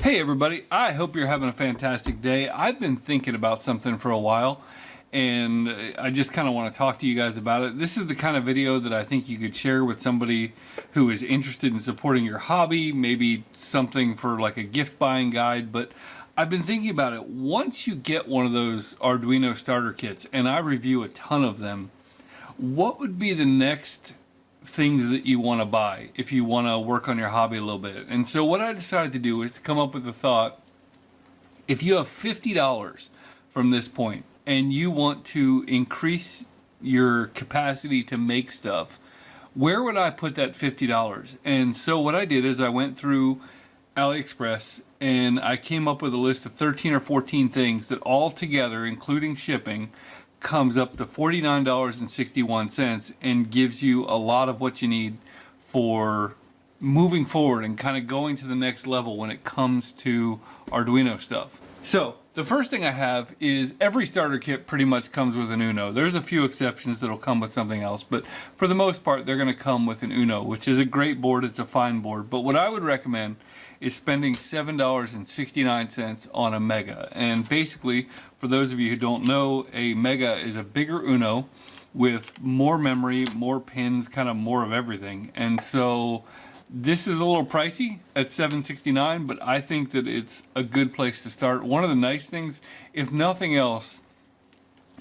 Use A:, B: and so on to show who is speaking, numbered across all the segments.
A: Hey everybody, I hope you're having a fantastic day. I've been thinking about something for a while and I just kind of want to talk to you guys about it. This is the kind of video that I think you could share with somebody who is interested in supporting your hobby, maybe something for like a gift buying guide, but I've been thinking about it. Once you get one of those Arduino starter kits, and I review a ton of them, what would be the next things that you want to buy if you want to work on your hobby a little bit? And so what I decided to do is to come up with the thought, if you have $50 from this point and you want to increase your capacity to make stuff, where would I put that $50? And so what I did is I went through AliExpress and I came up with a list of 13 or 14 things that all together, including shipping, comes up to $49.61 and gives you a lot of what you need for moving forward and kind of going to the next level when it comes to Arduino stuff. So the first thing I have is every starter kit pretty much comes with an Uno. There's a few exceptions that'll come with something else, but for the most part they're going to come with an Uno, which is a great board. It's a fine board, but what I would recommend is spending $7.69 on a Mega. And basically, for those of you who don't know, a Mega is a bigger Uno with more memory, more pins, kind of more of everything. And so this is a little pricey at $7.69, but I think that it's a good place to start. One of the nice things, if nothing else,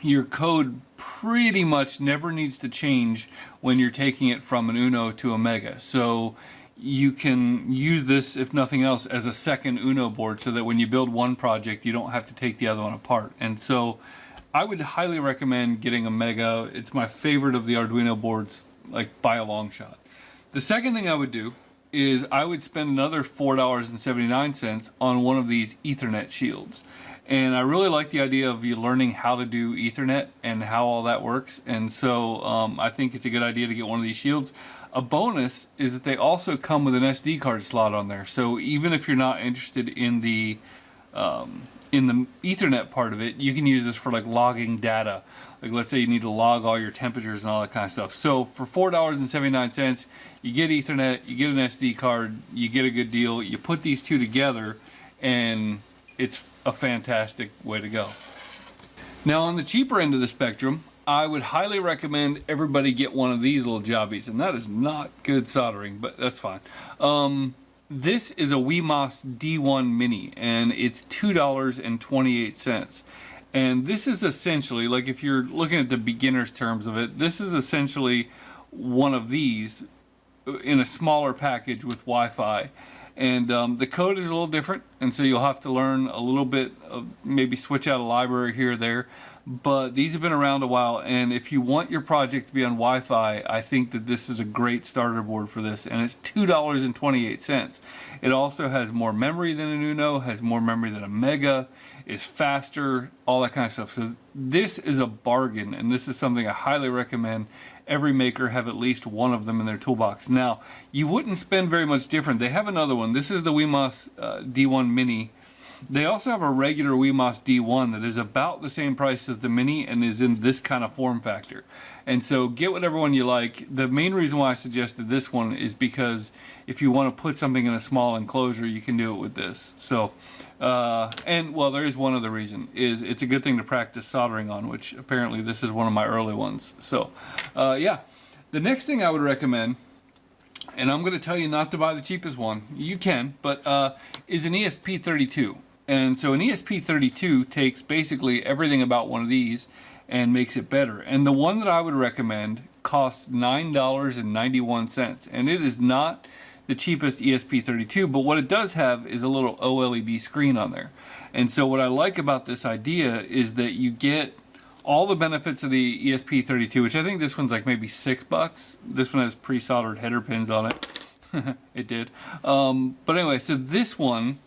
A: your code pretty much never needs to change when you're taking it from an Uno to a Mega. So you can use this, if nothing else, as a second Uno board so that when you build one project, you don't have to take the other one apart. And so I would highly recommend getting a Mega. It's my favorite of the Arduino boards, like by a long shot. The second thing I would do is I would spend another $4.79 on one of these Ethernet shields. And I really like the idea of you learning how to do Ethernet and how all that works. And so I think it's a good idea to get one of these shields. A bonus is that they also come with an SD card slot on there. So even if you're not interested in the Ethernet part of it, you can use this for like logging data. Like let's say you need to log all your temperatures and all that kind of stuff. So for $4.79, you get Ethernet, you get an SD card, you get a good deal. You put these two together and it's a fantastic way to go. Now on the cheaper end of the spectrum, I would highly recommend everybody get one of these little jobbies, and that is not good soldering, but that's fine. This is a WeMOS D1 Mini, and it's $2.28. And this is essentially, like if you're looking at the beginner's terms of it, this is essentially one of these in a smaller package with Wi-Fi. And the code is a little different, and so you'll have to learn a little bit of, maybe switch out a library here or there. But these have been around a while, and if you want your project to be on Wi-Fi, I think that this is a great starter board for this, and it's $2.28. It also has more memory than an Uno, has more memory than a Mega, is faster, all that kind of stuff. So this is a bargain, and this is something I highly recommend every maker have at least one of them in their toolbox. Now, you wouldn't spend very much different. They have another one. This is the WeMOS D1 Mini. They also have a regular WeMOS D1 that is about the same price as the Mini and is in this kind of form factor. And so get whatever one you like. The main reason why I suggested this one is because if you want to put something in a small enclosure, you can do it with this. So, and well, there is one other reason, is it's a good thing to practice soldering on, which apparently this is one of my early ones. So, yeah. The next thing I would recommend, and I'm going to tell you not to buy the cheapest one, you can, but is an ESP32. And so an ESP32 takes basically everything about one of these and makes it better. And the one that I would recommend costs $9.91. And it is not the cheapest ESP32, but what it does have is a little OLED screen on there. And so what I like about this idea is that you get all the benefits of the ESP32, which I think this one's like maybe $6. This one has pre-soldered header pins on it. It did. But anyway, so this one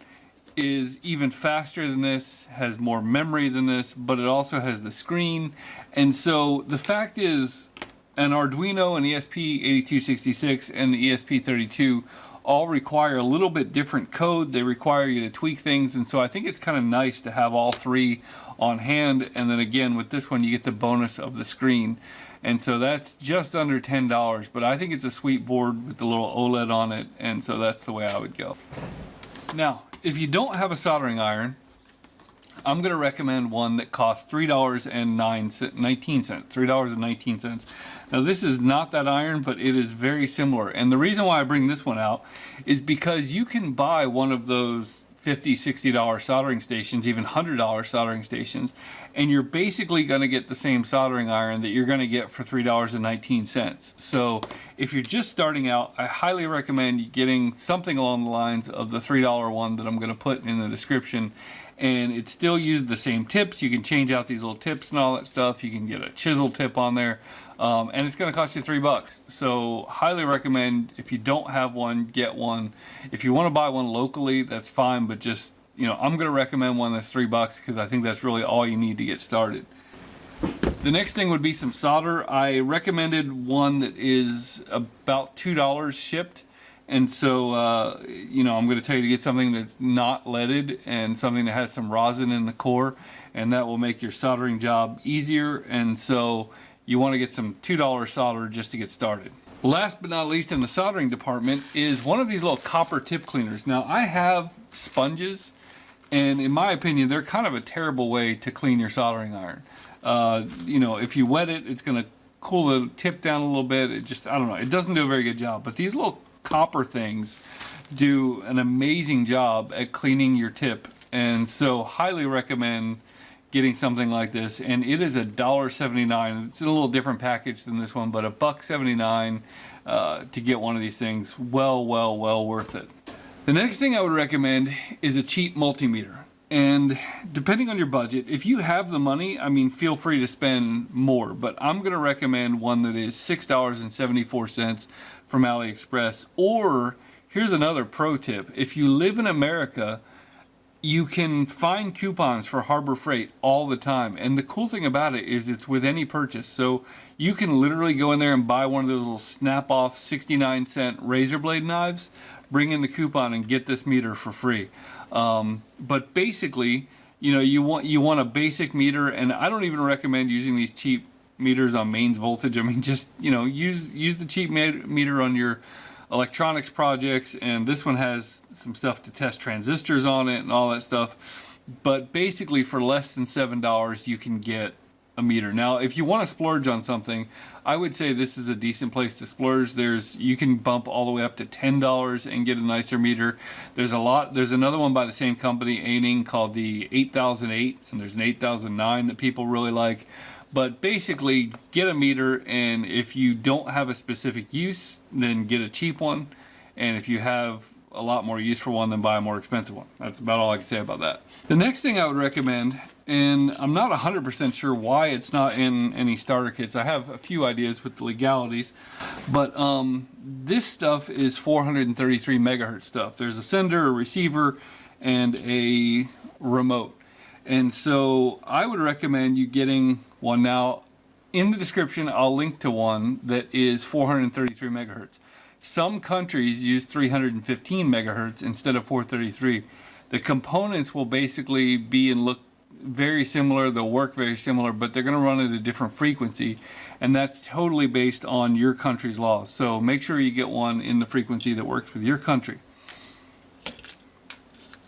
A: is even faster than this, has more memory than this, but it also has the screen. And so the fact is, an Arduino, an ESP8266, and the ESP32 all require a little bit different code. They require you to tweak things, and so I think it's kind of nice to have all three on hand. And then again, with this one, you get the bonus of the screen. And so that's just under $10, but I think it's a sweet board with the little OLED on it, and so that's the way I would go. Now, if you don't have a soldering iron, I'm going to recommend one that costs $3.19. $3.19. Now this is not that iron, but it is very similar. And the reason why I bring this one out is because you can buy one of those $50, $60 soldering stations, even $100 soldering stations, and you're basically going to get the same soldering iron that you're going to get for $3.19. So if you're just starting out, I highly recommend you getting something along the lines of the $3 one that I'm going to put in the description. And it still uses the same tips. You can change out these little tips and all that stuff. You can get a chisel tip on there. And it's going to cost you $3. So highly recommend, if you don't have one, get one. If you want to buy one locally, that's fine. But just, you know, I'm going to recommend one that's $3 because I think that's really all you need to get started. The next thing would be some solder. I recommended one that is about $2 shipped. And so, you know, I'm going to tell you to get something that's not leaded and something that has some rosin in the core, and that will make your soldering job easier. And so you want to get some $2 solder just to get started. Last but not least in the soldering department is one of these little copper tip cleaners. Now I have sponges, and in my opinion, they're kind of a terrible way to clean your soldering iron. You know, if you wet it, it's going to cool the tip down a little bit. It just, I don't know, it doesn't do a very good job. But these little copper things do an amazing job at cleaning your tip, and so highly recommend getting something like this. And it is $1.79. It's in a little different package than this one, but $1.79 to get one of these things. Well worth it. The next thing I would recommend is a cheap multimeter. And depending on your budget, if you have the money, I mean, feel free to spend more, but I'm going to recommend one that is $6.74 from AliExpress. Or here's another pro tip. If you live in America, you can find coupons for Harbor Freight all the time. And the cool thing about it is it's with any purchase. So you can literally go in there and buy one of those little snap-off 69-cent razor blade knives, bring in the coupon and get this meter for free. But basically, you know, you want a basic meter, and I don't even recommend using these cheap meters on mains voltage. I mean, just, you know, use the cheap meter on your electronics projects, and this one has some stuff to test transistors on it and all that stuff. But basically for less than $7 you can get a meter. Now if you want to splurge on something, I would say this is a decent place to splurge. You can bump all the way up to $10 and get a nicer meter. There's another one by the same company, Aining, called the 8008, and there's an 8009 that people really like. But basically, get a meter, and if you don't have a specific use, then get a cheap one. And if you have a lot more use for one, then buy a more expensive one. That's about all I can say about that. The next thing I would recommend, and I'm not 100% sure why it's not in any starter kits. I have a few ideas with the legalities, but this stuff is 433 megahertz stuff. There's a sender, a receiver, and a remote. And so I would recommend you getting one. Now, in the description, I'll link to one that is 433 megahertz. Some countries use 315 megahertz instead of 433. The components will basically be and look very similar, they'll work very similar, but they're going to run at a different frequency, and that's totally based on your country's laws. So make sure you get one in the frequency that works with your country.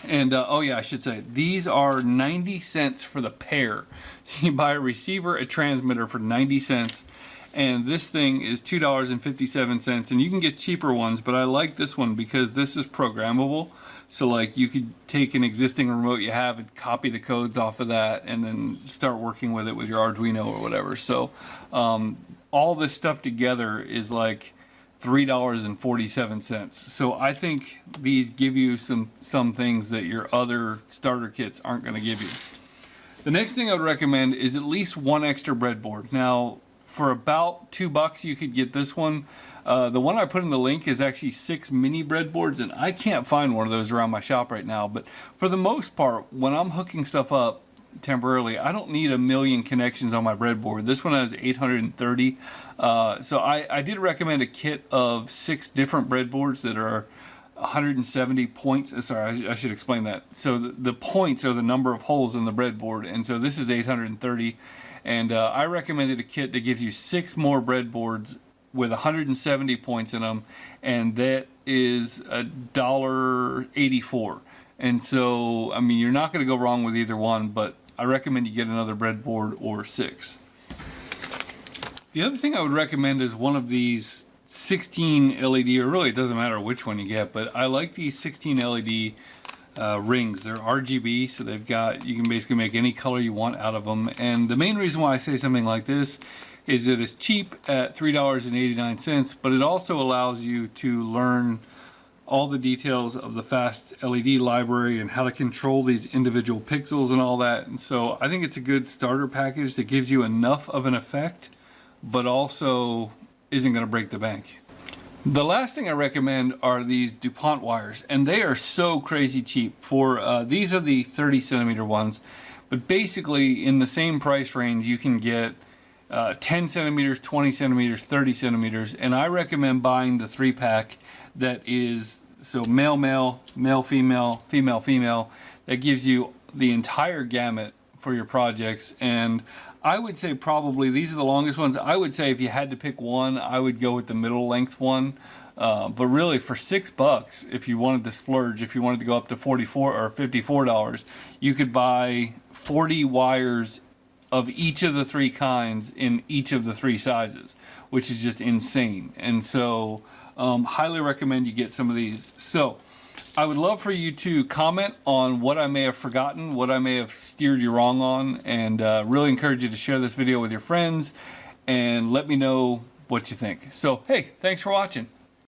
A: And oh yeah, I should say, these are 90 cents for the pair. So you buy a receiver, a transmitter for 90 cents, and this thing is $2.57. And you can get cheaper ones, but I like this one because this is programmable. So like you could take an existing remote you have and copy the codes off of that and then start working with it with your Arduino or whatever. So all this stuff together is like $3.47. So I think these give you some things that your other starter kits aren't going to give you. The next thing I would recommend is at least one extra breadboard. Now, for about $2 you could get this one. The one I put in the link is actually 6 mini breadboards, and I can't find one of those around my shop right now. But for the most part, when I'm hooking stuff up temporarily, I don't need a million connections on my breadboard. This one has 830. So I did recommend a kit of 6 different breadboards that are 170 points. Sorry, I should explain that. So the points are the number of holes in the breadboard, and so this is 830. And I recommended a kit that gives you 6 more breadboards with 170 points in them, and that is $1.84. And so, I mean, you're not going to go wrong with either one, but I recommend you get another breadboard or 6. The other thing I would recommend is one of these 16 LED, or really it doesn't matter which one you get, but I like these 16 LED rings. They're RGB, so they've got, you can basically make any color you want out of them. And the main reason why I say something like this is that it's cheap at $3.89, but it also allows you to learn all the details of the fast LED library and how to control these individual pixels and all that. And so I think it's a good starter package that gives you enough of an effect, but also isn't going to break the bank. The last thing I recommend are these DuPont wires, and they are so crazy cheap. For these are the 30 centimeter ones, but basically in the same price range you can get 10 centimeters, 20 centimeters, 30 centimeters, and I recommend buying the 3-pack that is, so male, male, male, female, female, female. That gives you the entire gamut for your projects. And I would say probably these are the longest ones. I would say if you had to pick one, I would go with the middle length one. But really for $6, if you wanted to splurge, if you wanted to go up to $44 or $54, you could buy 40 wires of each of the 3 kinds in each of the 3 sizes, which is just insane. And so highly recommend you get some of these. So I would love for you to comment on what I may have forgotten, what I may have steered you wrong on, and really encourage you to share this video with your friends and let me know what you think. So hey, thanks for watching.